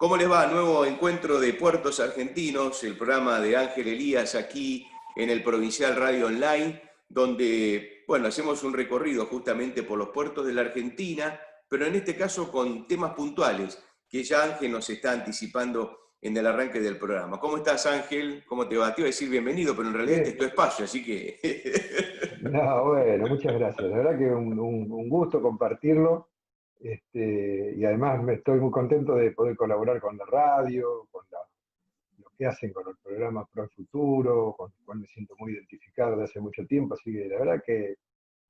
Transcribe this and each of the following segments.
¿Cómo les va? Nuevo encuentro de Puertos Argentinos, el programa de Ángel Elías aquí en el Provincial Radio Online, donde, bueno, hacemos un recorrido justamente por los puertos de la Argentina, pero en este caso con temas puntuales, que ya Ángel nos está anticipando en el arranque del programa. ¿Cómo estás, Ángel? ¿Cómo te va? Te iba a decir bienvenido, pero en realidad este es tu Bien, espacio, así que... no, bueno, muchas gracias. La verdad que un gusto compartirlo. Y además me estoy muy contento de poder colaborar con la radio, lo que hacen con el programa Pro Futuro, con el cual me siento muy identificado de hace mucho tiempo. Así que la verdad que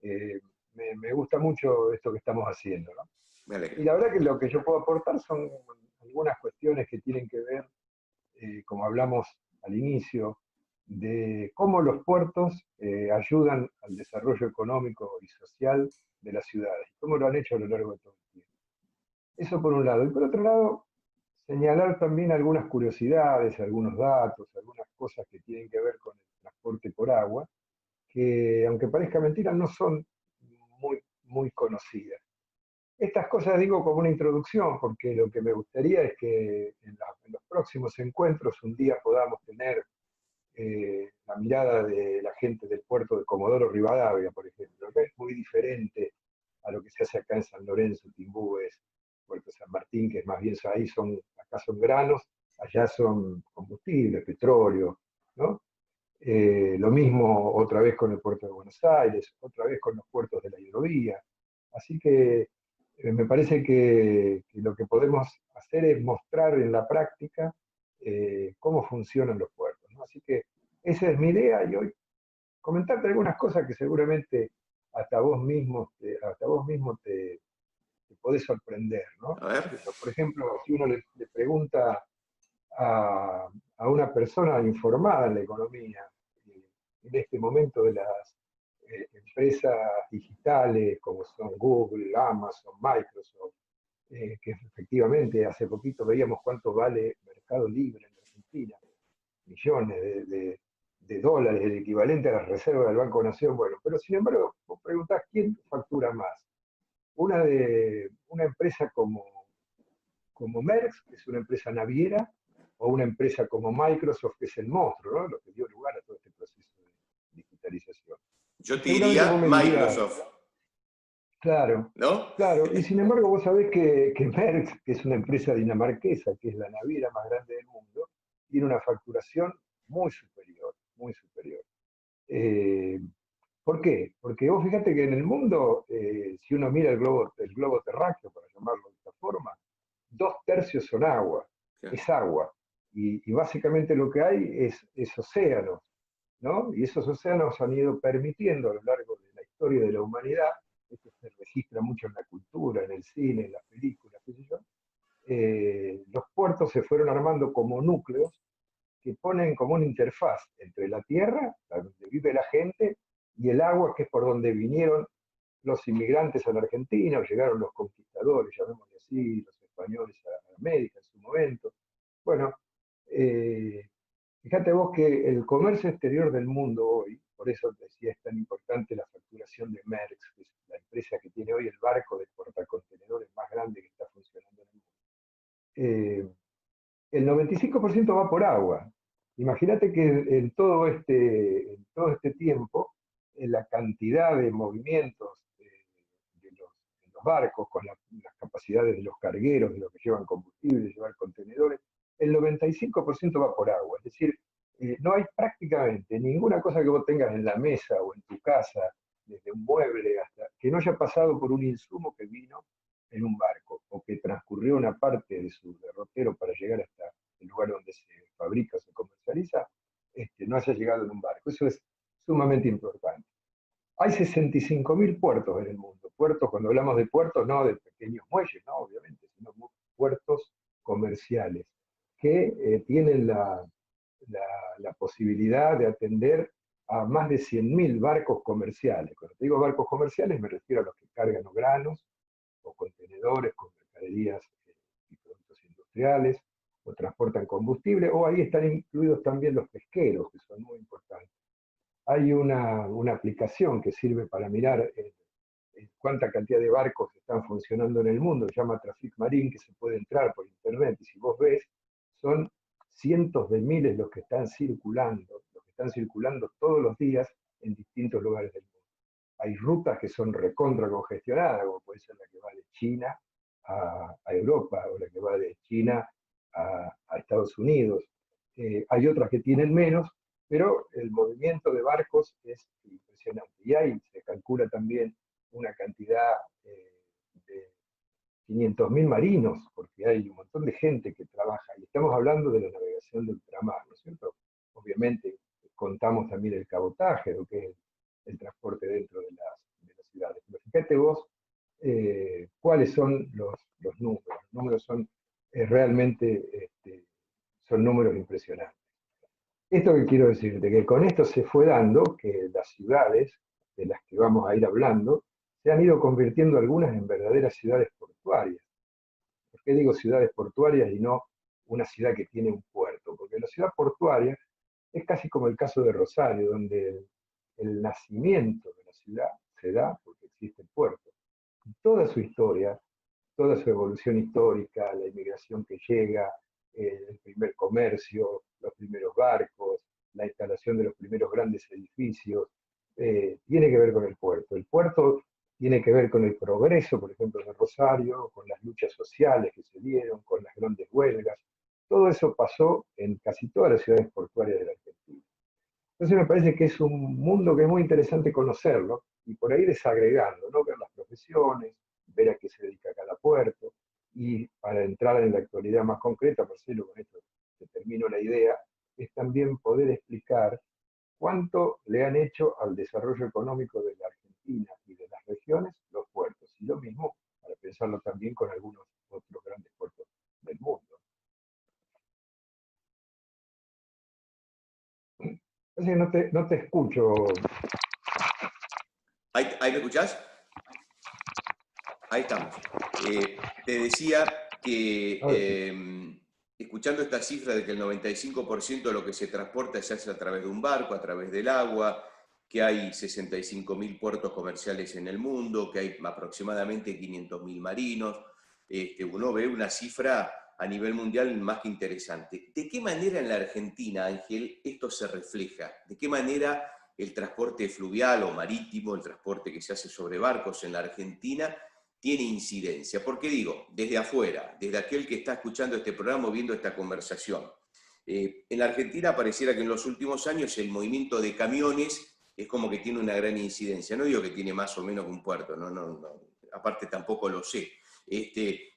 eh, me gusta mucho esto que estamos haciendo, ¿no? Me alegra. Y la verdad que lo que yo puedo aportar son algunas cuestiones que tienen que ver, como hablamos al inicio, de cómo los puertos ayudan al desarrollo económico y social de las ciudades, y cómo lo han hecho a lo largo de todo el tiempo. Eso por un lado. Y por otro lado, señalar también algunas curiosidades, algunos datos, algunas cosas que tienen que ver con el transporte por agua, que aunque parezca mentira, no son muy conocidas. Estas cosas digo como una introducción, porque lo que me gustaría es que en los próximos encuentros un día podamos tener la mirada de la gente del puerto de Comodoro Rivadavia, por ejemplo, que es muy diferente a lo que se hace acá en San Lorenzo, Timbúes, Puerto San Martín, que es más bien ahí acá son granos, allá son combustibles, petróleo, ¿no? Lo mismo otra vez con el puerto de Buenos Aires, otra vez con los puertos de la hidrovía. Así que me parece que lo que podemos hacer es mostrar en la práctica cómo funcionan los puertos, ¿no? Así que esa es mi idea y hoy comentarte algunas cosas que seguramente hasta vos mismo te podés sorprender, ¿no? A ver. Por ejemplo, si uno le pregunta a una persona informada en la economía, en este momento de las empresas digitales como son Google, Amazon, Microsoft, que efectivamente hace poquito veíamos cuánto vale Mercado Libre en Argentina, millones de dólares, el equivalente a las reservas del Banco Nación. Bueno, pero sin embargo, vos preguntás quién factura más. Una empresa como Merckx, que es una empresa naviera, o una empresa como Microsoft, que es el monstruo, ¿no? Lo que dio lugar a todo este proceso de digitalización. Y Yo te seguramente vos diría me dirías, Microsoft, claro, ¿no? claro, y sin embargo vos sabés que Merckx, que es una empresa dinamarquesa, que es la naviera más grande del mundo, tiene una facturación muy superior, muy superior. Eh, ¿Por qué? Porque vos fíjate que en el mundo, si uno mira el globo terráqueo, para llamarlo de esta forma, dos tercios son agua, es agua. Y básicamente lo que hay es océanos, ¿no? Y esos océanos han ido permitiendo a lo largo de la historia de la humanidad, esto se registra mucho en la cultura, en el cine, en las películas, qué sé yo, los puertos se fueron armando como núcleos que ponen como una interfaz entre la tierra, donde vive la gente, y el agua, que es por donde vinieron los inmigrantes a la Argentina, o llegaron los conquistadores, llamémosle así, los españoles a América en su momento. Bueno, eh, fíjate vos que el comercio exterior del mundo hoy, por eso decía es tan importante la facturación de Merckx, que es la empresa que tiene hoy el barco de portacontenedores más grande que está funcionando en el mundo. El 95% va por agua. Imagínate que en todo este tiempo, en la cantidad de movimientos de los barcos, con las capacidades de los cargueros, de los que llevan combustible, de llevar contenedores, el 95% va por agua. Es decir, no hay prácticamente ninguna cosa que vos tengas en la mesa o en tu casa, desde un mueble hasta, que no haya pasado por un insumo que vino en un barco o que transcurrió una parte de su derrotero para llegar hasta el lugar donde se fabrica o se comercializa, no haya llegado en un barco. Eso es sumamente importante. Hay 65.000 puertos en el mundo. Puertos, cuando hablamos de puertos, no de pequeños muelles, no, obviamente, sino puertos comerciales que tienen la, la posibilidad de atender a más de 100.000 barcos comerciales. Cuando te digo barcos comerciales me refiero a los que cargan los granos, o contenedores con mercaderías y productos industriales, o transportan combustible, o ahí están incluidos también los pesqueros, que son muy importantes. Hay una aplicación que sirve para mirar cuánta cantidad de barcos están funcionando en el mundo, se llama Traffic Marine, que se puede entrar por internet internet, y si vos ves, son cientos de miles los que están circulando todos los días en distintos lugares del mundo. Hay rutas que son recontra congestionadas, como puede ser la que va de China a Europa, o la que va de China a Estados Unidos. Hay otras que tienen menos, pero el movimiento de barcos es impresionante. Y ahí se calcula también una cantidad de 500.000 marinos, porque hay un montón de gente que trabaja, y estamos hablando de la navegación de ultramar, ¿no es cierto? Obviamente contamos también el cabotaje, lo que es el transporte dentro de las ciudades. Pero fíjate vos cuáles son los números. Los números son realmente son números impresionantes. Esto que quiero decirte, que con esto se fue dando que las ciudades, de las que vamos a ir hablando, se han ido convirtiendo algunas en verdaderas ciudades portuarias. ¿Por qué digo ciudades portuarias y no una ciudad que tiene un puerto? Porque la ciudad portuaria es casi como el caso de Rosario, donde el nacimiento de la ciudad se da porque existe el puerto. Y toda su historia, toda su evolución histórica, la inmigración que llega, el primer comercio, los primeros barcos, la instalación de los primeros grandes edificios, tiene que ver con el puerto. El puerto tiene que ver con el progreso, por ejemplo, de Rosario, con las luchas sociales que se dieron, con las grandes huelgas. Todo eso pasó en casi todas las ciudades portuarias de la Argentina. Entonces me parece que es un mundo que es muy interesante conocerlo y por ahí desagregando, ¿no? Ver las profesiones, ver a qué se dedica cada puerto, y para entrar en la actualidad más concreta, Marcelo, con esto te termino la idea, es también poder explicar cuánto le han hecho al desarrollo económico de la Argentina y de las regiones los puertos. Y lo mismo para pensarlo también con algunos otros grandes puertos del mundo. Así que no te escucho. ¿Ahí me escuchás? Ahí estamos. Te decía que escuchando esta cifra de que el 95% de lo que se transporta se hace a través de un barco, a través del agua, que hay 65.000 puertos comerciales en el mundo, que hay aproximadamente 500.000 marinos, uno ve una cifra a nivel mundial más que interesante. ¿De qué manera en la Argentina, Ángel, esto se refleja? ¿De qué manera el transporte fluvial o marítimo, el transporte que se hace sobre barcos en la Argentina, tiene incidencia? Porque digo, desde afuera, desde aquel que está escuchando este programa o viendo esta conversación, en la Argentina pareciera que en los últimos años el movimiento de camiones es como que tiene una gran incidencia. No digo que tiene más o menos que un puerto, no, aparte tampoco lo sé.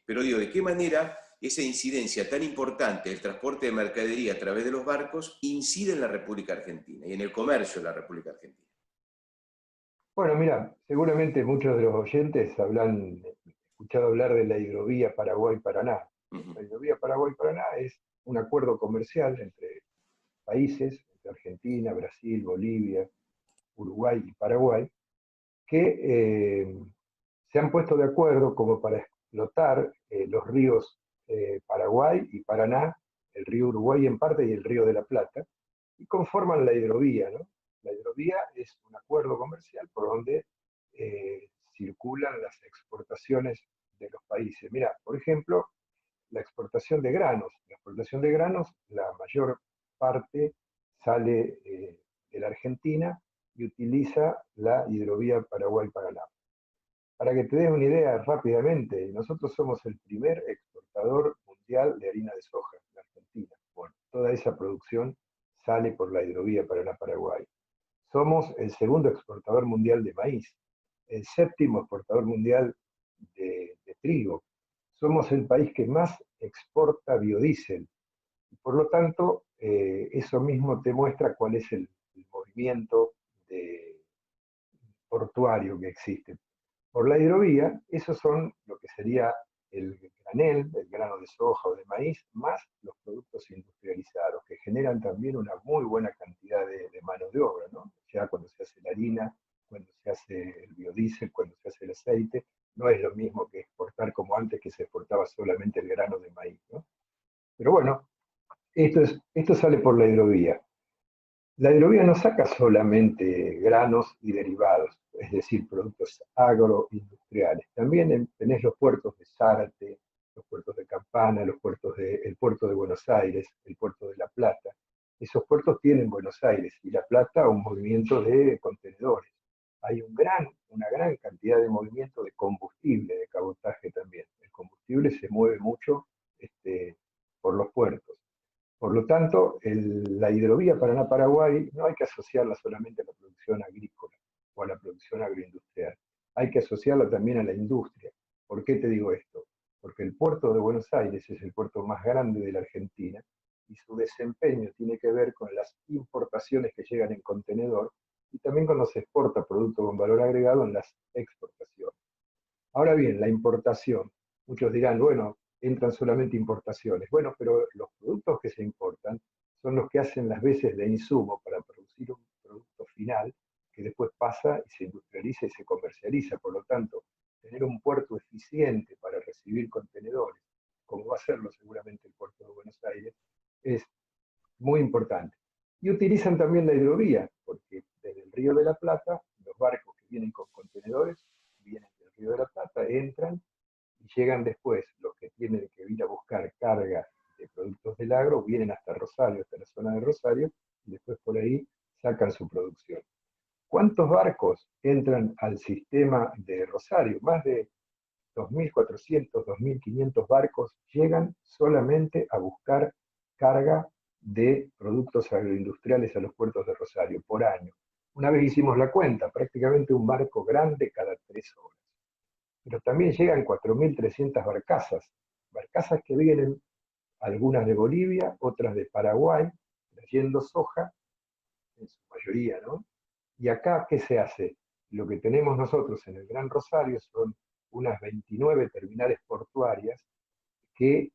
Pero digo, ¿de qué manera esa incidencia tan importante del transporte de mercadería a través de los barcos incide en la República Argentina y en el comercio de la República Argentina? Bueno, mira, seguramente muchos de los oyentes habrán escuchado hablar de la hidrovía Paraguay-Paraná. La hidrovía Paraguay-Paraná es un acuerdo comercial entre países, entre Argentina, Brasil, Bolivia, Uruguay y Paraguay, que se han puesto de acuerdo como para explotar los ríos Paraguay y Paraná, el río Uruguay en parte y el río de la Plata, y conforman la hidrovía, ¿no? La hidrovía es un acuerdo comercial por donde circulan las exportaciones de los países. Mira, por ejemplo, la exportación de granos. La exportación de granos, la mayor parte sale de la Argentina y utiliza la hidrovía Paraguay-Paraná. Para que te des una idea rápidamente, nosotros somos el primer exportador mundial de harina de soja, la Argentina. Bueno, toda esa producción sale por la hidrovía Paraná-Paraguay. Somos el segundo exportador mundial de maíz, el séptimo exportador mundial de trigo. Somos el país que más exporta biodiesel. Por lo tanto, eso mismo te muestra cuál es el movimiento portuario que existe. Por la hidrovía, esos son lo que sería el granel, el grano de soja o de maíz, más los productos industrializados, que generan también una muy buena cantidad de mano de obra, ¿no? Ya cuando se hace la harina, cuando se hace el biodiesel, cuando se hace el aceite, no es lo mismo que exportar como antes, que se exportaba solamente el grano de maíz, ¿no? Pero bueno, esto sale por la hidrovía. La hidrovía no saca solamente granos y derivados, es decir, productos agroindustriales. También tenés los puertos de Zárate, los puertos de Campana, el puerto de Buenos Aires, el puerto de La Plata. Esos puertos tienen Buenos Aires y La Plata un movimiento de contenedores. Hay una gran cantidad de movimiento de combustible, de cabotaje también. El combustible se mueve mucho por los puertos. Por lo tanto, la hidrovía Paraná-Paraguay no hay que asociarla solamente a la producción agrícola o a la producción agroindustrial. Hay que asociarla también a la industria. ¿Por qué te digo esto? Porque el puerto de Buenos Aires es el puerto más grande de la Argentina y su desempeño tiene que ver con las importaciones que llegan en contenedor y también cuando se exporta producto con valor agregado en las exportaciones. Ahora bien, la importación. Muchos dirán, bueno, entran solamente importaciones. Bueno, pero los productos que se importan son los que hacen las veces de insumo para producir un producto final que después pasa y se industrializa y se comercializa. Por lo tanto, tener un puerto eficiente para recibir contenedores, como va a serlo seguramente el puerto de Buenos Aires, es muy importante. Y utilizan también la hidrovía, porque desde el Río de la Plata, los barcos que vienen con contenedores vienen del Río de la Plata, entran y llegan después, los que tienen que ir a buscar carga de productos del agro, vienen hasta Rosario, hasta la zona de Rosario, y después por ahí sacan su producción. ¿Cuántos barcos entran al sistema de Rosario? Más de 2.400, 2.500 barcos llegan solamente a buscar carga de productos agroindustriales a los puertos de Rosario por año. Una vez hicimos la cuenta, prácticamente un barco grande cada 3 horas. Pero también llegan 4.300 barcazas, barcazas que vienen algunas de Bolivia, otras de Paraguay, trayendo soja, en su mayoría, ¿no? Y acá, ¿qué se hace? Lo que tenemos nosotros en el Gran Rosario son unas 29 terminales portuarias que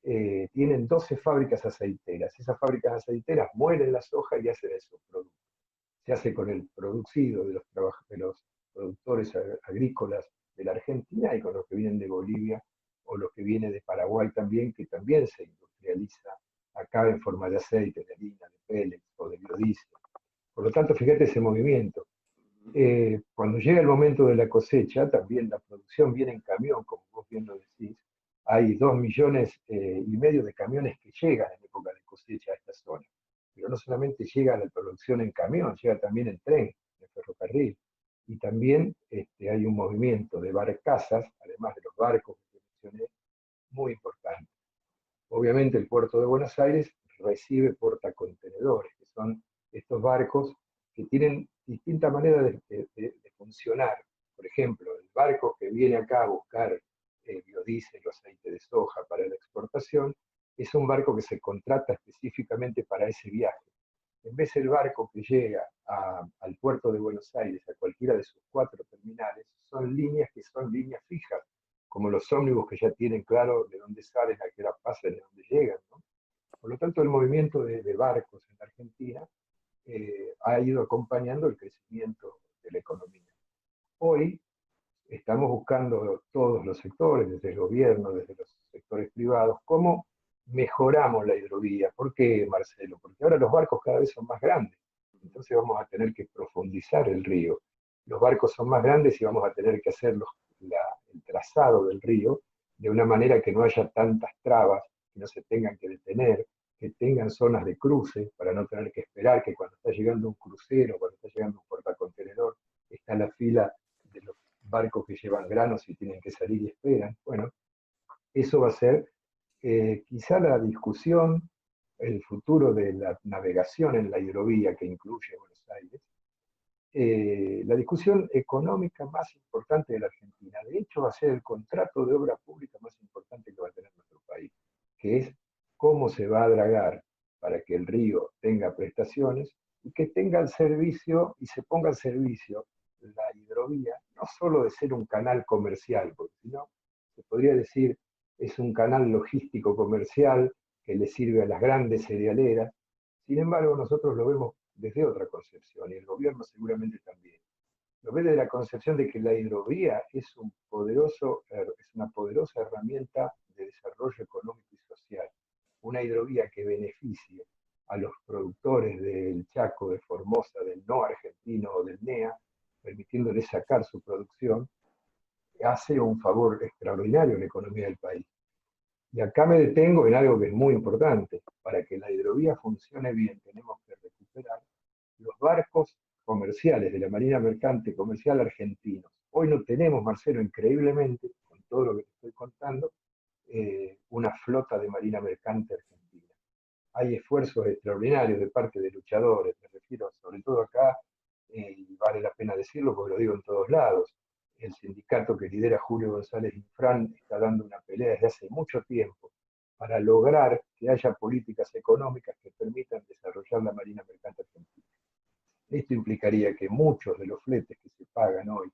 tienen 12 fábricas aceiteras. Esas fábricas aceiteras muelen la soja y hacen esos productos. Se hace con el producido de los productores agrícolas de la Argentina y con los que vienen de Bolivia o los que vienen de Paraguay también, que también se industrializa acá en forma de aceite, de harina, de pellets o de biodiesel. Por lo tanto, fíjate ese movimiento. Cuando llega el momento de la cosecha, también la producción viene en camión, como vos bien lo decís. Hay 2,5 millones de camiones que llegan en época de cosecha a esta zona. Pero no solamente llega la producción en camión, llega también en tren, en ferrocarril. Y también hay un movimiento de barcazas, además de los barcos que mencioné, muy importante. Obviamente el puerto de Buenos Aires recibe portacontenedores, que son estos barcos que tienen distintas maneras de funcionar. Por ejemplo, el barco que viene acá a buscar biodiesel o aceite de soja para la exportación, es un barco que se contrata específicamente para ese viaje. En vez del barco que llega al puerto de Buenos Aires, a cualquiera de sus 4 terminales, son líneas que son líneas fijas, como los ómnibus que ya tienen claro de dónde salen, a qué hora pasan, de dónde llegan, ¿no? Por lo tanto, el movimiento de barcos en la Argentina ha ido acompañando el crecimiento de la economía. Hoy estamos buscando todos los sectores, desde el gobierno, desde los sectores privados, cómo mejoramos la hidrovía. ¿Por qué, Marcelo? Porque ahora los barcos cada vez son más grandes, entonces vamos a tener que profundizar el río. Los barcos son más grandes y vamos a tener que hacer el trazado del río de una manera que no haya tantas trabas, que no se tengan que detener, que tengan zonas de cruce para no tener que esperar que cuando está llegando un crucero, cuando está llegando un portacontenedor, está la fila de los barcos que llevan granos y tienen que salir y esperan. Bueno, eso va a ser quizá la discusión, el futuro de la navegación en la hidrovía que incluye Buenos Aires, la discusión económica más importante de la Argentina. De hecho, va a ser el contrato de obra pública más importante que va a tener nuestro país, que es cómo se va a dragar para que el río tenga prestaciones y que tenga el servicio y se ponga al servicio la hidrovía, no solo de ser un canal comercial, porque si no, se podría decir, es un canal logístico comercial que le sirve a las grandes cerealeras. Sin embargo, nosotros lo vemos desde otra concepción, y el gobierno seguramente también. Lo ve desde la concepción de que la hidrovía es una poderosa herramienta de desarrollo económico y social. Una hidrovía que beneficie a los productores del Chaco, de Formosa, del no argentino o del NEA, permitiéndoles sacar su producción, hace un favor extraordinario a la economía del país. Y acá me detengo en algo que es muy importante. Para que la hidrovía funcione bien, tenemos que recuperar los barcos comerciales de la Marina Mercante Comercial argentinos. Hoy no tenemos, Marcelo, increíblemente, con todo lo que te estoy contando, una flota de Marina Mercante argentina. Hay esfuerzos extraordinarios de parte de luchadores, me refiero sobre todo acá, y vale la pena decirlo porque lo digo en todos lados. El sindicato que lidera Julio González Infran está dando una pelea desde hace mucho tiempo para lograr que haya políticas económicas que permitan desarrollar la Marina Mercante argentina. Esto implicaría que muchos de los fletes que se pagan hoy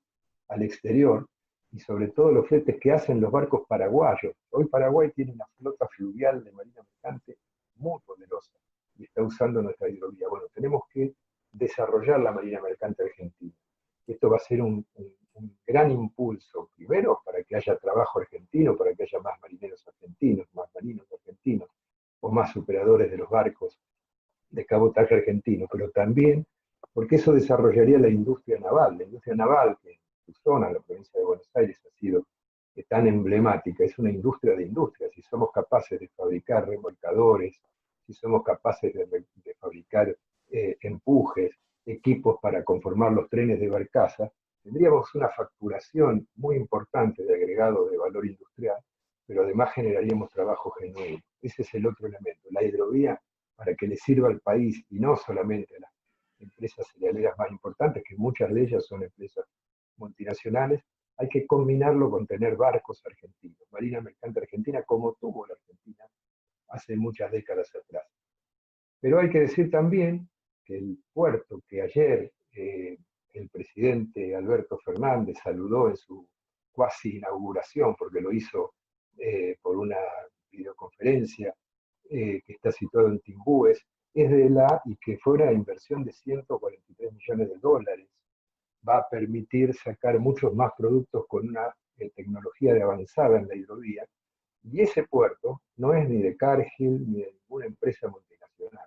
al exterior, y sobre todo los fletes que hacen los barcos paraguayos, hoy Paraguay tiene una flota fluvial de marina mercante muy poderosa y está usando nuestra hidrovía. Bueno, tenemos que desarrollar la marina mercante argentina. Esto va a ser un gran impulso, primero, para que haya trabajo argentino, para que haya más marineros argentinos, más marinos argentinos, o más operadores de los barcos de cabotaje argentino, pero también porque eso desarrollaría la industria naval, que en su zona, la provincia de Buenos Aires, ha sido tan emblemática, es una industria de industrias. Si somos capaces de fabricar remolcadores, si somos capaces de fabricar empujes, equipos para conformar los trenes de barcaza, tendríamos una facturación muy importante de agregado de valor industrial, pero además generaríamos trabajo genuino. Ese es el otro elemento. La hidrovía, para que le sirva al país y no solamente a las empresas cerealeras más importantes, que muchas de ellas son empresas multinacionales, hay que combinarlo con tener barcos argentinos, Marina Mercante Argentina, como tuvo la Argentina hace muchas décadas atrás. Pero hay que decir también que el puerto que ayer el presidente Alberto Fernández saludó en su cuasi inauguración, porque lo hizo por una videoconferencia, que está situado en Timbúes, es de y que fue una inversión de 143 millones de dólares. Va a permitir sacar muchos más productos con una tecnología de avanzada en la hidrovía. Y ese puerto no es ni de Cargill ni de ninguna empresa multinacional.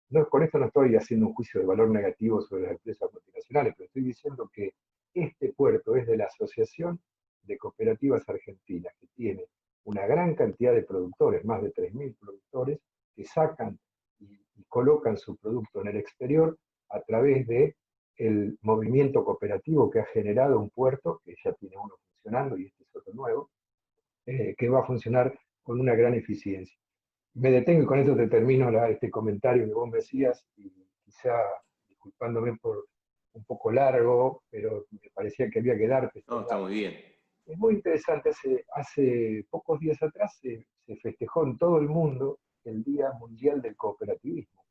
No, con esto no estoy haciendo un juicio de valor negativo sobre las empresas multinacionales, pero estoy diciendo que este puerto es de la Asociación de Cooperativas Argentinas, que tiene una gran cantidad de productores, más de 3.000 productores, que sacan y colocan su producto en el exterior a través de el movimiento cooperativo que ha generado un puerto, que ya tiene uno funcionando y este es otro nuevo, que va a funcionar con una gran eficiencia. Me detengo y con esto te termino este comentario que vos me decías, y quizá disculpándome por un poco largo, pero me parecía que había que darte No, estos está datos. muy bien. Es muy interesante, hace pocos días atrás se festejó en todo el mundo el Día Mundial del Cooperativismo.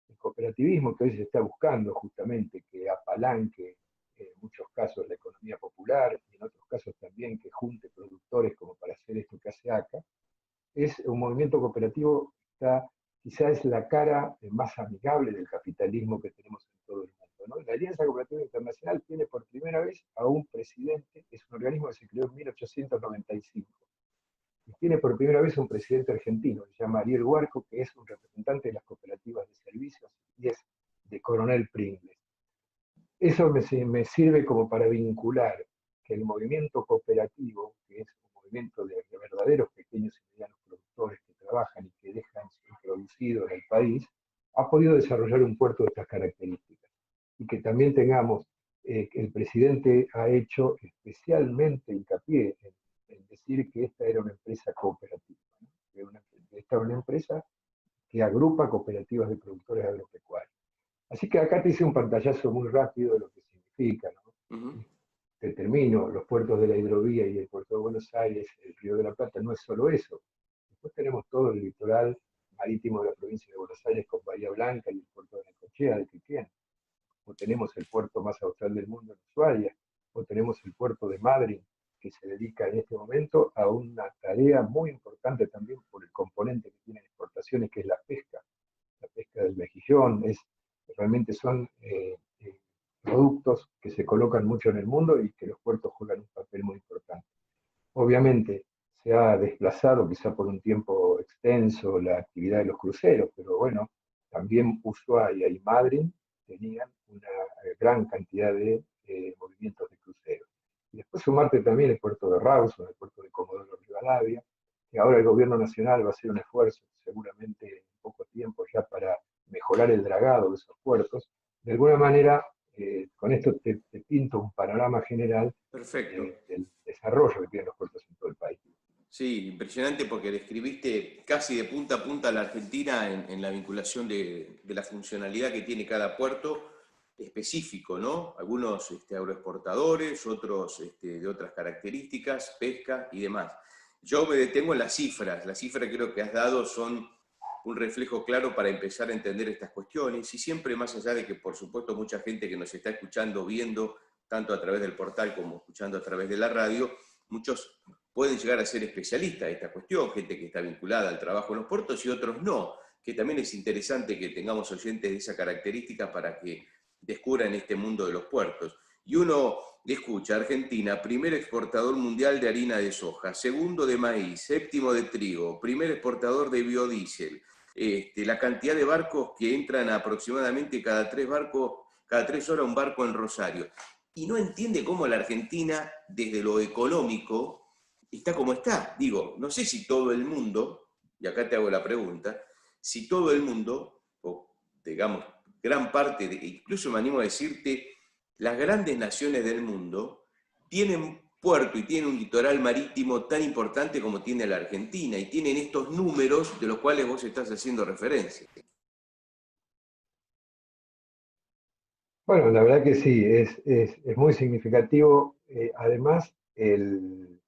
El cooperativismo que hoy se está buscando justamente que apalanque en muchos casos la economía popular y en otros casos también que junte productores como para hacer esto que hace ACA, es un movimiento cooperativo que quizá es la cara más amigable del capitalismo que tenemos en todo el mundo, ¿no? La Alianza Cooperativa Internacional tiene por primera vez a un presidente, es un organismo que se creó en 1895, y tiene por primera vez un presidente argentino, se llama Ariel Huarco, que es un representante de las cooperativas de servicios y es de Coronel Pringles. Eso me sirve como para vincular que el movimiento cooperativo, que es un movimiento de verdaderos pequeños y medianos productores que trabajan y que dejan producido en el país, ha podido desarrollar un puerto de estas características. Y que también tengamos, que el presidente ha hecho especialmente hincapié en decir que esta era una empresa cooperativa, ¿no? Esta era una empresa que agrupa cooperativas de productores agropecuarios. Así que acá te hice un pantallazo muy rápido de lo que significa, ¿no? Uh -huh. Te termino, los puertos de la hidrovía y el puerto de Buenos Aires, el Río de la Plata, no es solo eso. Después tenemos todo el litoral marítimo de la provincia de Buenos Aires con Bahía Blanca y el puerto de Necochea, de Quequén. O tenemos el puerto más austral del mundo en Ushuaia, o tenemos el puerto de Madrid, que se dedica en este momento a una tarea muy importante también por el componente que tiene exportaciones, que es la pesca del mejillón, realmente son productos que se colocan mucho en el mundo y que los puertos juegan un papel muy importante. Obviamente se ha desplazado quizá por un tiempo extenso la actividad de los cruceros, pero bueno, también Ushuaia y Madrid tenían una gran cantidad de movimientos de cruceros. Y después sumarte también el puerto de Rawson, el puerto de Comodoro Rivadavia, que ahora el gobierno nacional va a hacer un esfuerzo, seguramente en poco tiempo ya, para mejorar el dragado de esos puertos. De alguna manera, con esto te pinto un panorama general Perfecto. del desarrollo que tienen los puertos en todo el país. Sí, impresionante porque describiste casi de punta a punta a la Argentina en la vinculación de la funcionalidad que tiene cada puerto específico, ¿no? Algunos agroexportadores, otros de otras características, pesca y demás. Yo me detengo en las cifras que creo que has dado son un reflejo claro para empezar a entender estas cuestiones y siempre más allá de que por supuesto mucha gente que nos está escuchando, viendo, tanto a través del portal como escuchando a través de la radio, muchos pueden llegar a ser especialistas de esta cuestión, gente que está vinculada al trabajo en los puertos y otros no, que también es interesante que tengamos oyentes de esa característica para que descubran este mundo de los puertos. Y uno escucha, Argentina, primer exportador mundial de harina de soja, segundo de maíz, séptimo de trigo, primer exportador de biodiesel, la cantidad de barcos que entran aproximadamente cada 3 horas un barco en Rosario. Y no entiende cómo la Argentina, desde lo económico, está como está. Digo, no sé si todo el mundo, y acá te hago la pregunta, si todo el mundo, o digamos, gran parte, incluso me animo a decirte, las grandes naciones del mundo tienen puerto y tienen un litoral marítimo tan importante como tiene la Argentina, y tienen estos números de los cuales vos estás haciendo referencia. Bueno, la verdad que sí, es muy significativo. Además, el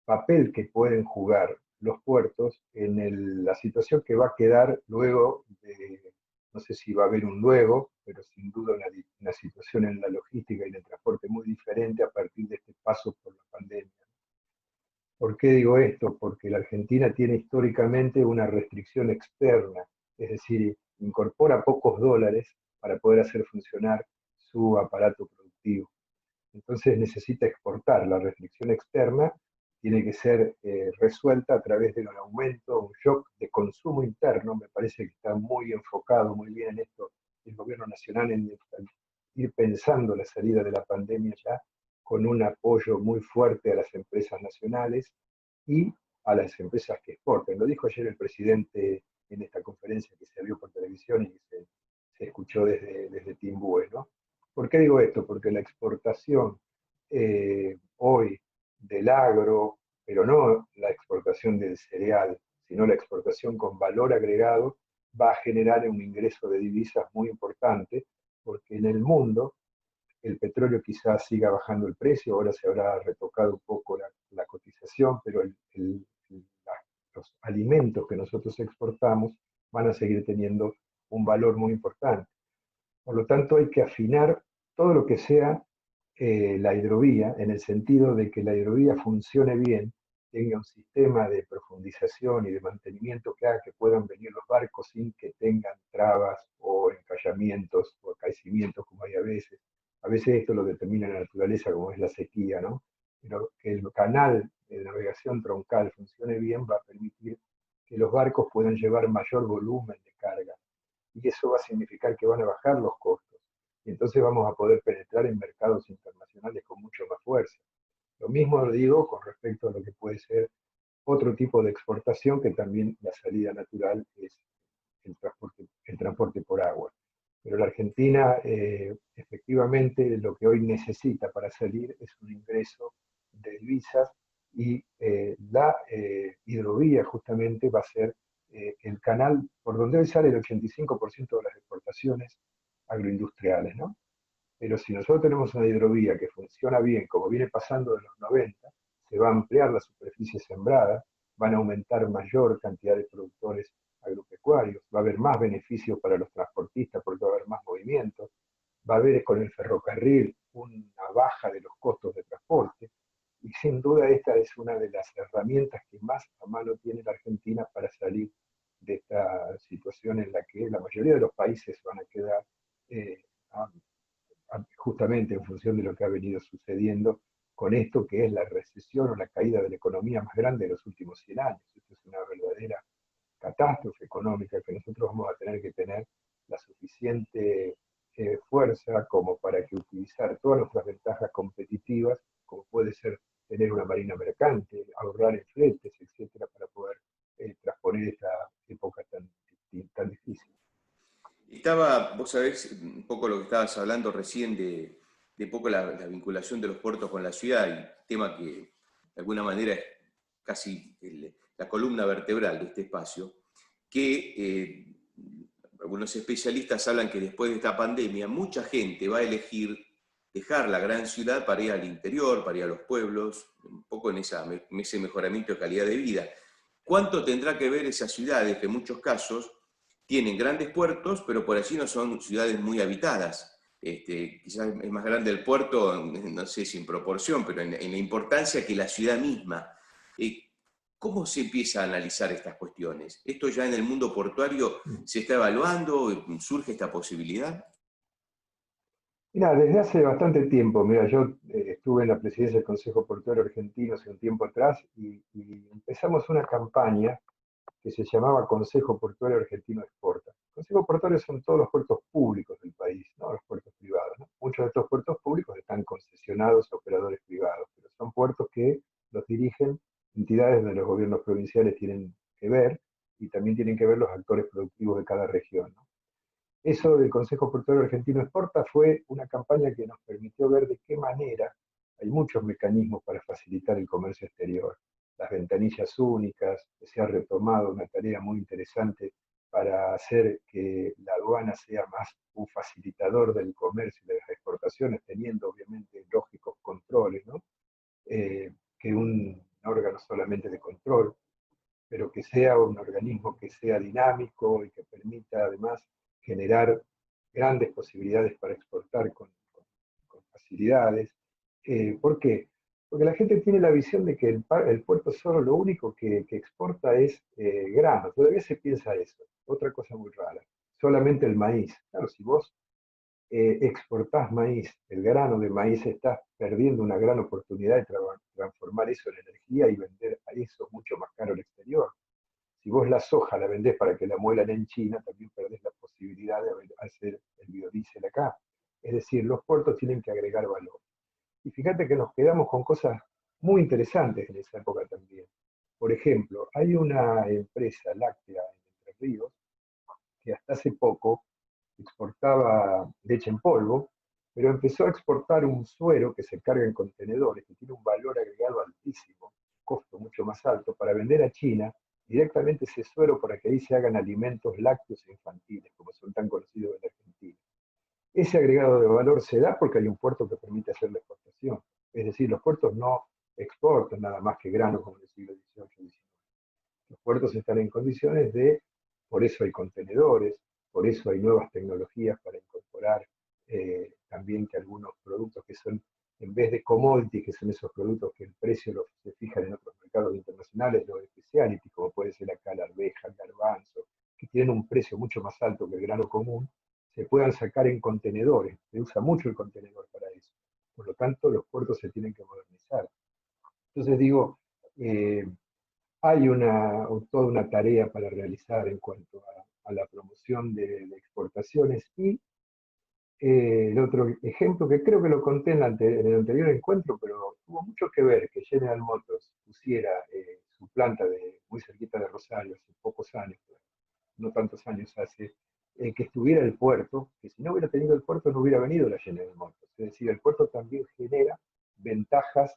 papel que pueden jugar los puertos en la situación que va a quedar luego de, no sé si va a haber un luego, pero sin duda una situación en la logística y en el transporte muy diferente a partir de este paso por la pandemia. ¿Por qué digo esto? Porque la Argentina tiene históricamente una restricción externa, es decir, incorpora pocos dólares para poder hacer funcionar su aparato productivo. Entonces necesita exportar. La restricción externa tiene que ser resuelta a través de un aumento, un shock de consumo interno. Me parece que está muy enfocado, muy bien en esto el gobierno nacional, en ir pensando la salida de la pandemia ya con un apoyo muy fuerte a las empresas nacionales y a las empresas que exportan. Lo dijo ayer el presidente en esta conferencia que se vio por televisión y se escuchó desde Timbúe, ¿no? ¿Por qué digo esto? Porque la exportación hoy del agro, pero no la exportación del cereal, sino la exportación con valor agregado, va a generar un ingreso de divisas muy importante, porque en el mundo el petróleo quizás siga bajando el precio, ahora se habrá retocado un poco la cotización, pero los alimentos que nosotros exportamos van a seguir teniendo un valor muy importante. Por lo tanto, hay que afinar todo lo que sea la hidrovía, en el sentido de que la hidrovía funcione bien, tenga un sistema de profundización y de mantenimiento que haga que puedan venir los barcos sin que tengan trabas o encallamientos o acaecimientos como hay a veces. A veces esto lo determina la naturaleza, como es la sequía, ¿no? Pero que el canal de navegación troncal funcione bien va a permitir que los barcos puedan llevar mayor volumen de carga y eso va a significar que van a bajar los costos. Y entonces vamos a poder penetrar en mercados internacionales con mucho más fuerza. Lo mismo lo digo con respecto a lo que puede ser otro tipo de exportación, que también la salida natural es el transporte por agua. Pero la Argentina, efectivamente, lo que hoy necesita para salir es un ingreso de divisas y la hidrovía justamente va a ser el canal por donde hoy sale el 85% de las exportaciones agroindustriales, ¿no? Pero si nosotros tenemos una hidrovía que funciona bien, como viene pasando de los 90, se va a ampliar la superficie sembrada, van a aumentar mayor cantidad de productores agropecuarios, va a haber más beneficios para los transportistas porque va a haber más movimientos, va a haber con el ferrocarril una baja de los costos de transporte, y sin duda esta es una de las herramientas que más a mano tiene la Argentina para salir de esta situación en la que la mayoría de los países van a quedar justamente en función de lo que ha venido sucediendo con esto que es la recesión o la caída de la economía más grande de los últimos 100 años. Esto es una verdadera catástrofe económica que nosotros vamos a tener que tener la suficiente fuerza como para que utilizar todas nuestras ventajas competitivas, como puede ser tener una marina mercante, ahorrar en fletes, etcétera, para poder transponer esta época tan difícil. Vos sabés, un poco lo que estabas hablando recién de poco la vinculación de los puertos con la ciudad, y tema que de alguna manera es casi la columna vertebral de este espacio, que algunos especialistas hablan que después de esta pandemia mucha gente va a elegir dejar la gran ciudad para ir al interior, para ir a los pueblos, un poco en ese mejoramiento de calidad de vida. ¿Cuánto tendrá que ver esas ciudades que en muchos casos tienen grandes puertos, pero por allí no son ciudades muy habitadas? Quizás es más grande el puerto, no sé si en proporción, pero en la importancia que la ciudad misma. ¿Cómo se empieza a analizar estas cuestiones? ¿Esto ya en el mundo portuario se está evaluando? ¿Surge esta posibilidad? Mira, desde hace bastante tiempo, mira, yo estuve en la presidencia del Consejo Portuario Argentino hace un tiempo atrás y empezamos una campaña que se llamaba Consejo Portuario Argentino Exporta. Consejo Portuario son todos los puertos públicos del país, no los puertos privados, ¿no? Muchos de estos puertos públicos están concesionados a operadores privados, pero son puertos que los dirigen entidades de los gobiernos provinciales, tienen que ver, y también tienen que ver los actores productivos de cada región, ¿no? Eso del Consejo Portuario Argentino Exporta fue una campaña que nos permitió ver de qué manera hay muchos mecanismos para facilitar el comercio exterior. Las ventanillas únicas, que se ha retomado una tarea muy interesante para hacer que la aduana sea más un facilitador del comercio y de las exportaciones, teniendo obviamente lógicos controles, ¿no? Que un órgano solamente de control, pero que sea un organismo que sea dinámico y que permita además generar grandes posibilidades para exportar con facilidades. ¿Por qué? Porque la gente tiene la visión de que el puerto solo lo único que exporta es grano. Todavía se piensa eso. Otra cosa muy rara. Solamente el maíz. Claro, si vos exportás maíz, el grano de maíz, estás perdiendo una gran oportunidad de transformar eso en energía y vender a eso mucho más caro al exterior. Si vos la soja la vendés para que la muelan en China, también perdés la posibilidad de hacer el biodiesel acá. Es decir, los puertos tienen que agregar valor. Y fíjate que nos quedamos con cosas muy interesantes en esa época también. Por ejemplo, hay una empresa láctea en Entre Ríos que hasta hace poco exportaba leche en polvo, pero empezó a exportar un suero que se carga en contenedores, que tiene un valor agregado altísimo, un costo mucho más alto, para vender a China directamente ese suero para que ahí se hagan alimentos lácteos e infantiles, como son tan conocidos en Argentina. Ese agregado de valor se da porque hay un puerto que permite hacer la exportación. Es decir, los puertos no exportan nada más que grano como en el siglo XVIII y XIX. Los puertos están en condiciones de, por eso hay contenedores, por eso hay nuevas tecnologías para incorporar también que algunos productos que son, en vez de commodity, que son esos productos que el precio se fijan en otros mercados internacionales, los speciality, como puede ser acá la arveja, el garbanzo, que tienen un precio mucho más alto que el grano común, se puedan sacar en contenedores. Se usa mucho el contenedor para eso. Por lo tanto, los puertos se tienen que modernizar. Entonces digo, eh, hay toda una tarea para realizar en cuanto a la promoción de exportaciones y el otro ejemplo que creo que lo conté en el anterior encuentro, pero tuvo mucho que ver que General Motors pusiera su planta muy cerquita de Rosario hace pocos años, no tantos años hace, que estuviera el puerto, que si no hubiera tenido el puerto no hubiera venido la General Motors. Es decir, el puerto también genera ventajas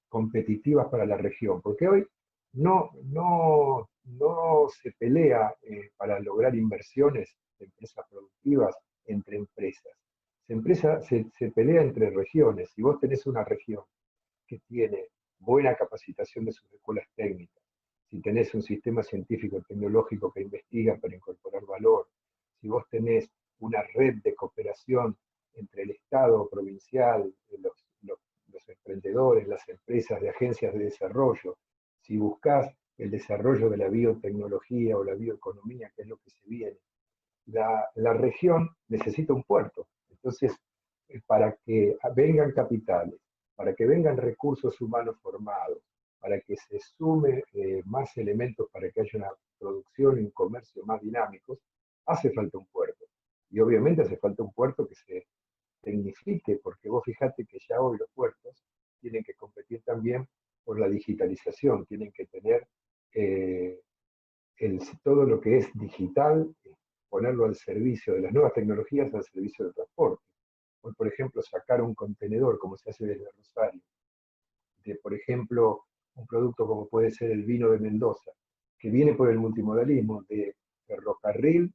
competitivas para la región, porque hoy no se pelea para lograr inversiones de empresas productivas entre empresas. Se pelea entre regiones. Si vos tenés una región que tiene buena capacitación de sus escuelas técnicas, si tenés un sistema científico y tecnológico que investiga para incorporar valor, si vos tenés una red de cooperación entre el Estado provincial, los emprendedores, las empresas de agencias de desarrollo, si buscas el desarrollo de la biotecnología o la bioeconomía, que es lo que se viene, la región necesita un puerto. Entonces, para que vengan capitales, para que vengan recursos humanos formados, para que se sume más elementos para que haya una producción y un comercio más dinámicos, hace falta un puerto. Y obviamente hace falta un puerto que se tecnifique, porque vos fijate que ya hoy los puertos tienen que competir también por la digitalización, tienen que tener eh, todo lo que es digital, ponerlo al servicio de las nuevas tecnologías, al servicio del transporte. Hoy, por ejemplo, sacar un contenedor, como se hace desde Rosario, de, por ejemplo, un producto como puede ser el vino de Mendoza, que viene por el multimodalismo de ferrocarril,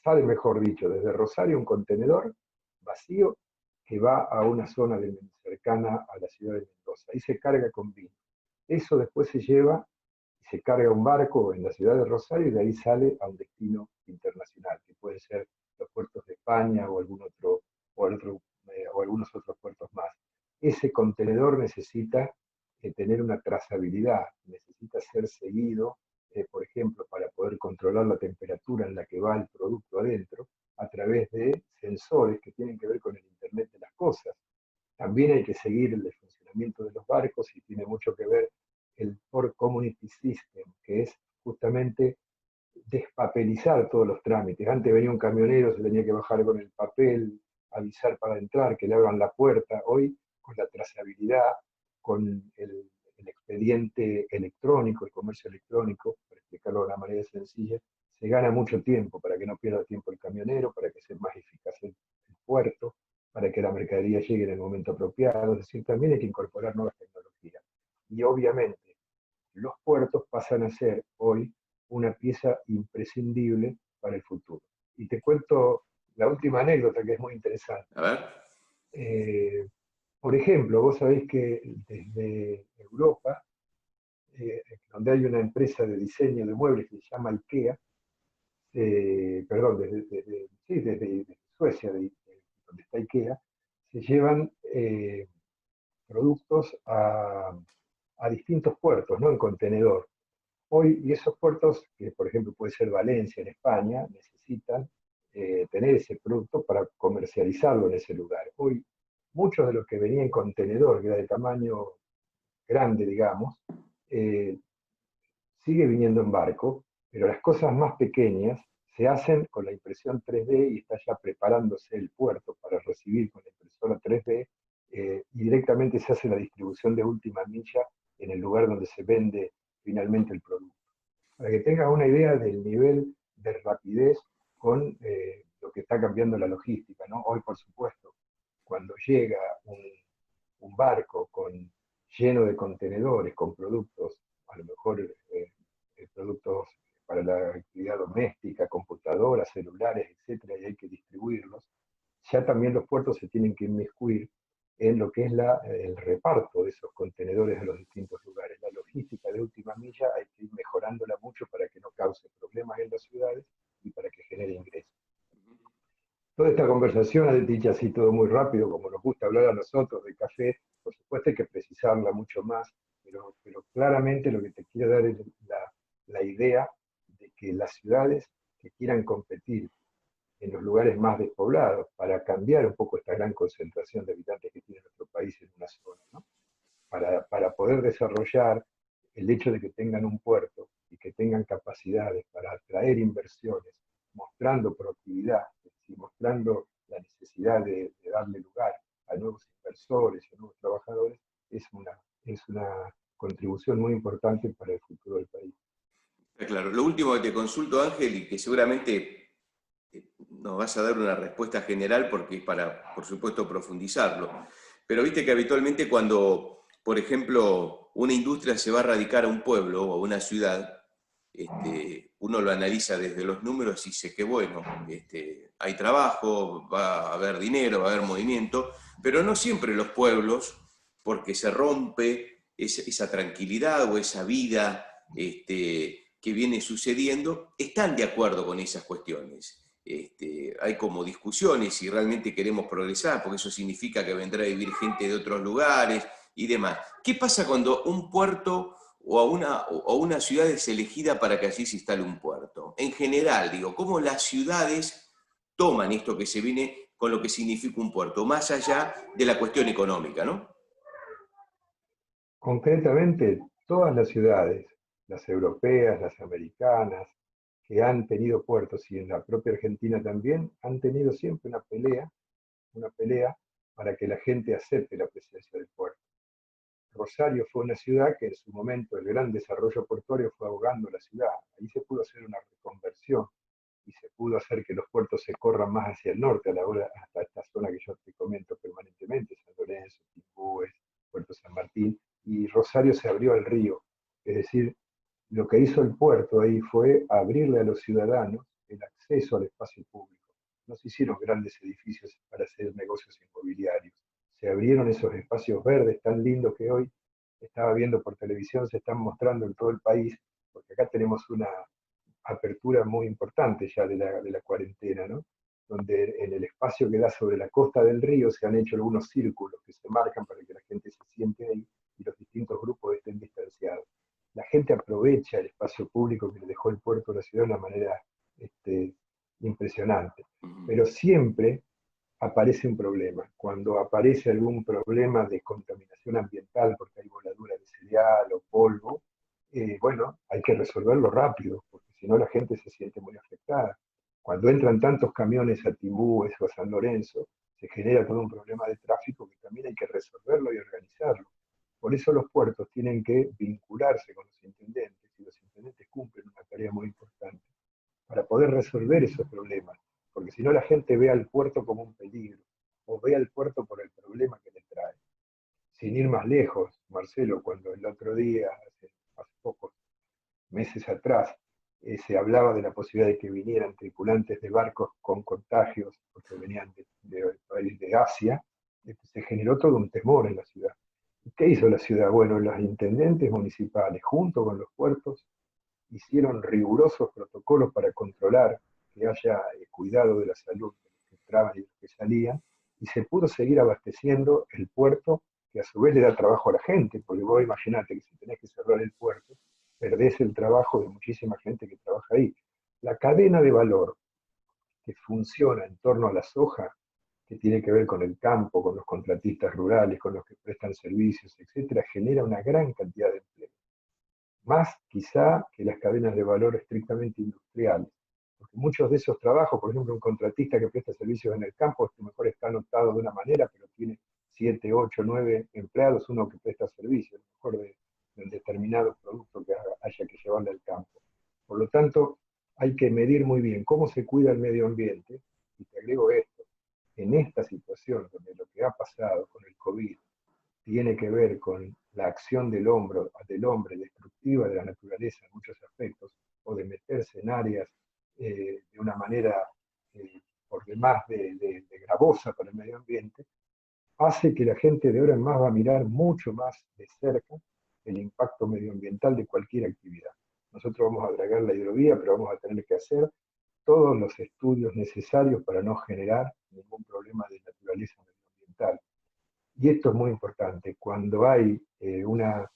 sale, mejor dicho, desde Rosario un contenedor vacío que va a una zona cercana a la ciudad de Mendoza. Ahí se carga con vino. Eso después se lleva y se carga un barco en la ciudad de Rosario y de ahí sale a un destino internacional, que puede ser los puertos de España o o algunos otros puertos más. Ese contenedor necesita tener una trazabilidad, necesita ser seguido, por ejemplo, para poder controlar la temperatura en la que va el producto adentro, a través de sensores que tienen que ver con el Internet de las cosas. También hay que seguir el funcionamiento de los barcos y tiene mucho que ver el Port Community System, que es justamente despapelizar todos los trámites. Antes venía un camionero, se tenía que bajar con el papel, avisar para entrar, que le abran la puerta. Hoy, con la trazabilidad, con el expediente electrónico, el comercio electrónico, para explicarlo de una manera sencilla, se gana mucho tiempo para que no pierda tiempo el camionero, para que sea más eficaz el puerto, para que la mercadería llegue en el momento apropiado. Es decir, también hay que incorporar nuevas tecnologías. Y obviamente, los puertos pasan a ser hoy una pieza imprescindible para el futuro. Y te cuento la última anécdota que es muy interesante. A ver. Eh, por ejemplo, vos sabéis que desde Europa, donde hay una empresa de diseño de muebles que se llama IKEA, perdón, desde Suecia, donde está IKEA, se llevan productos a distintos puertos, ¿no? En contenedor. Hoy, y esos puertos, que por ejemplo puede ser Valencia en España, necesitan tener ese producto para comercializarlo en ese lugar. Hoy, muchos de los que venían en contenedor, que era de tamaño grande, digamos, eh, sigue viniendo en barco, pero las cosas más pequeñas se hacen con la impresión 3D y está ya preparándose el puerto para recibir con la impresora 3D y directamente se hace la distribución de última milla en el lugar donde se vende finalmente el producto. Para que tengas una idea del nivel de rapidez con lo que está cambiando la logística, ¿no? Hoy, por supuesto, cuando llega un barco lleno de contenedores con productos, a lo mejor productos para la actividad doméstica, computadoras, celulares, etcétera, y hay que distribuirlos, ya también los puertos se tienen que inmiscuir en lo que es el reparto de esos contenedores a los distintos lugares. La logística de última milla hay que ir mejorándola mucho para que no cause problemas en las ciudades y para que genere ingresos. Toda esta conversación, dicha así todo muy rápido, como nos gusta hablar a nosotros de café, por supuesto hay que precisarla mucho más, pero claramente lo que te quiero dar es la idea de que las ciudades que quieran competir en los lugares más despoblados para cambiar un poco esta gran concentración de habitantes que tiene nuestro país en una zona, ¿no? Para poder desarrollar el hecho de que tengan un puerto y que tengan capacidades para atraer inversiones, mostrando proactividad, es decir, mostrando la necesidad de darle lugar a nuevos inversores, a nuevos trabajadores, es una contribución muy importante para el futuro del país. Claro, lo último que te consulto, Ángel, y que seguramente nos vas a dar una respuesta general porque es para, por supuesto, profundizarlo. Pero viste que habitualmente cuando, por ejemplo, una industria se va a radicar a un pueblo o a una ciudad, uno lo analiza desde los números y dice que bueno, hay trabajo, va a haber dinero, va a haber movimiento, pero no siempre los pueblos, porque se rompe esa tranquilidad o esa vida que viene sucediendo, están de acuerdo con esas cuestiones. Hay como discusiones si realmente queremos progresar, porque eso significa que vendrá a vivir gente de otros lugares y demás. ¿Qué pasa cuando un puerto o una ciudad es elegida para que allí se instale un puerto? En general, digo, ¿cómo las ciudades toman esto que se viene con lo que significa un puerto, más allá de la cuestión económica, ¿no? Concretamente, todas las ciudades, las europeas, las americanas, que han tenido puertos y en la propia Argentina también, han tenido siempre una pelea para que la gente acepte la presencia del puerto. Rosario fue una ciudad que en su momento el gran desarrollo portuario fue ahogando la ciudad. Ahí se pudo hacer una reconversión y se pudo hacer que los puertos se corran más hacia el norte, a la hora, hasta esta zona que yo te comento permanentemente, San Lorenzo, Timbúes, Puerto San Martín, y Rosario se abrió al río. Es decir, lo que hizo el puerto ahí fue abrirle a los ciudadanos el acceso al espacio público. No se hicieron grandes edificios para hacer negocios inmobiliarios. Se abrieron esos espacios verdes tan lindos que hoy estaba viendo por televisión, se están mostrando en todo el país, porque acá tenemos una apertura muy importante ya de la cuarentena, ¿no? Donde en el espacio que da sobre la costa del río se han hecho algunos círculos que se marcan para que la gente se siente ahí y los distintos grupos estén distanciados. La gente aprovecha el espacio público que le dejó el puerto de la ciudad de una manera impresionante. Pero siempre aparece un problema. Cuando aparece algún problema de contaminación ambiental, porque hay voladura de cereal o polvo, bueno, hay que resolverlo rápido, porque si no la gente se siente muy afectada. Cuando entran tantos camiones a Timbúes o a San Lorenzo, se genera todo un problema de tráfico que también hay que resolverlo y organizarlo. Por eso los puertos tienen que vincularse con los intendentes, y los intendentes cumplen una tarea muy importante para poder resolver esos problemas, porque si no la gente ve al puerto como un peligro, o ve al puerto por el problema que le trae. Sin ir más lejos, Marcelo, cuando el otro día, hace pocos meses atrás, se hablaba de la posibilidad de que vinieran tripulantes de barcos con contagios, porque venían de Asia, se generó todo un temor en la ciudad. ¿Y qué hizo la ciudad? Bueno, los intendentes municipales, junto con los puertos, hicieron rigurosos protocolos para controlar que haya cuidado de la salud de los que entraban y de los que salían, y se pudo seguir abasteciendo el puerto, que a su vez le da trabajo a la gente, porque vos imaginate que si tenés que cerrar el puerto, perdés el trabajo de muchísima gente que trabaja ahí. La cadena de valor que funciona en torno a la soja, que tiene que ver con el campo, con los contratistas rurales, con los que prestan servicios, etcétera, genera una gran cantidad de empleo. Más quizá que las cadenas de valor estrictamente industriales. Porque muchos de esos trabajos, por ejemplo, un contratista que presta servicios en el campo, a lo mejor está anotado de una manera, pero tiene 7, 8, 9 empleados, uno que presta servicios, a lo mejor de un determinado producto que haya que llevarle al campo. Por lo tanto, hay que medir muy bien cómo se cuida el medio ambiente, y te agrego esto, en esta situación donde lo que ha pasado con el COVID tiene que ver con la acción del hombre destructiva de la naturaleza en muchos aspectos, o de meterse en áreas de una manera por demás de gravosa para el medio ambiente, hace que la gente de ahora en más va a mirar mucho más de cerca el impacto medioambiental de cualquier actividad. Nosotros vamos a dragar la hidrovía, pero vamos a tener que hacer todos los estudios necesarios para no generar ningún problema de naturaleza medioambiental. Y esto es muy importante, cuando hay una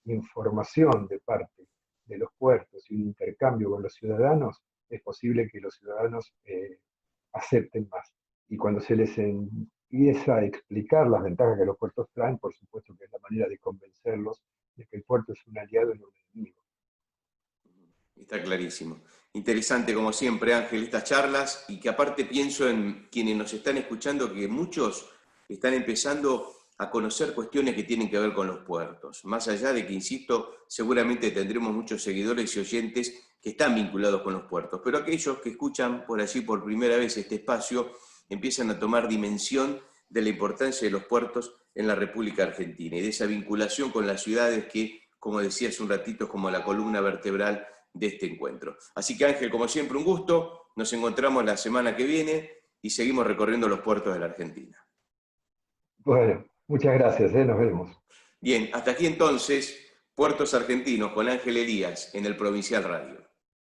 información de parte de los puertos y un intercambio con los ciudadanos, es posible que los ciudadanos acepten más. Y cuando se les empieza a explicar las ventajas que los puertos traen, por supuesto que es la manera de convencerlos de que el puerto es un aliado y no un enemigo. Está clarísimo. Interesante como siempre, Ángel, estas charlas, y que aparte pienso en quienes nos están escuchando, que muchos están empezando a conocer cuestiones que tienen que ver con los puertos. Más allá de que, insisto, seguramente tendremos muchos seguidores y oyentes que están vinculados con los puertos, pero aquellos que escuchan por allí por primera vez este espacio empiezan a tomar dimensión de la importancia de los puertos en la República Argentina y de esa vinculación con las ciudades que, como decía hace un ratito, es como la columna vertebral de este encuentro. Así que, Ángel, como siempre, un gusto. Nos encontramos la semana que viene y seguimos recorriendo los puertos de la Argentina. Bueno, muchas gracias, nos vemos. Bien, hasta aquí entonces, Puertos Argentinos con Ángel Elías en el Provincial Radio.